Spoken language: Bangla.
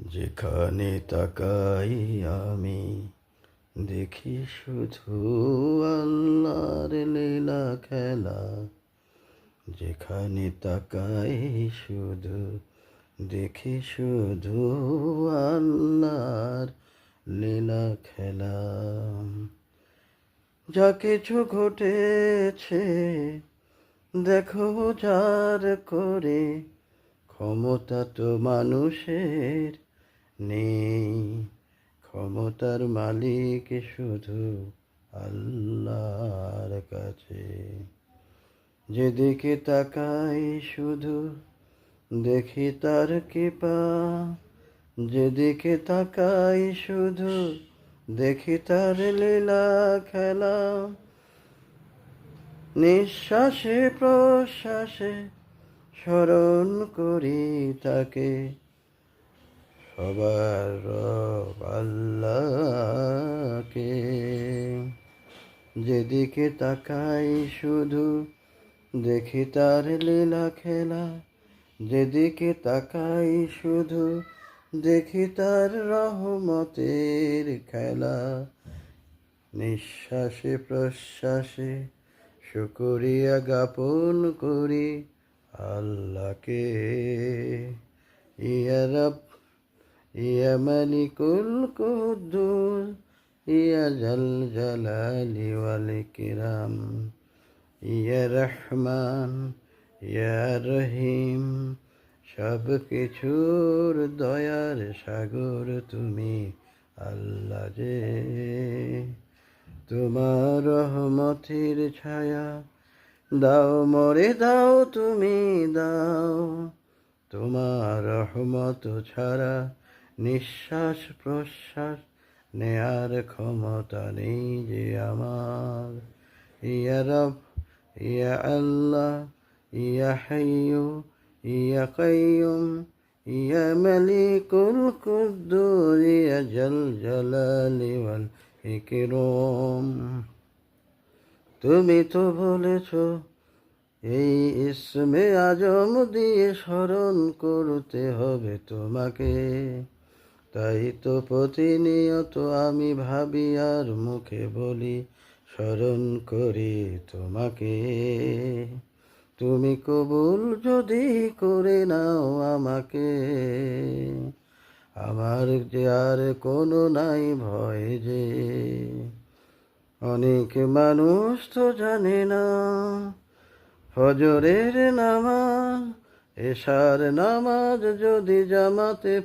যেখানে তাকাই আমি দেখি শুধু আল্লাহর লীলা খেলা। যেখানে তাকাই শুধু দেখি শুধু আল্লাহর লীলা খেলা। যা কিছু ঘটেছে দেখো যার করে, ক্ষমতা তো মানুষের নেই, ক্ষমতার মালিক শুধু আল্লাহর কাছে। যেদিকে তাকাই শুধু দেখি তার কৃপা, যেদিকে তাকাই শুধু দেখি তার লীলা খেলা। নিঃশ্বাসে প্রশ্বাসে স্মরণ করি তাকে, সবার রব আল্লাহকে। যেদিকে তাকাই শুধু দেখি তার লীলা খেলা, যেদিকে তাকাই শুধু দেখি তার রহমতের খেলা। নিঃশ্বাসে প্রশ্বাসে শুকরিয়া জ্ঞাপন করি আল্লাহকে। ইয়া রব ইয়া মালিকুল কুদ্দুস ইয়া জাল জালালি ওয়াল ইকরাম, ইয়া রহমান ইয়া রহিম। সব কিছুর দয়ার সাগর তুমি আল্লাহ যে। তোমার রহমতের ছায়া দাও মরে দাও তুমি দাও, তোমার রহমত ছাড়া নিঃশ্বাস প্রশ্বাস নেয়ার ক্ষমতা নেই যে আমার। ইয়া রব ইয়া আল্লাহ ইয়া হাইয়্যু ইয়া কাইয়্যুম ইয়া মালিকুল কুদ্দুস ইয়া জাল জালালি ওয়াল ইকরাম। তুমি তো বলেছ এই ইসমে আজম দিয়ে স্মরণ করতে হবে তোমাকে, তাই তো প্রতিনিয়ত আমি ভাবি আর মুখে বলি স্মরণ করি তোমাকে। তুমি কবুল যদি করে নাও আমাকে, আমার যে আর কোনো নাই ভয় যে। অনেক মানুষ তো জানে না ফজরের নামাজ এশার নামাজ যদি জামাতে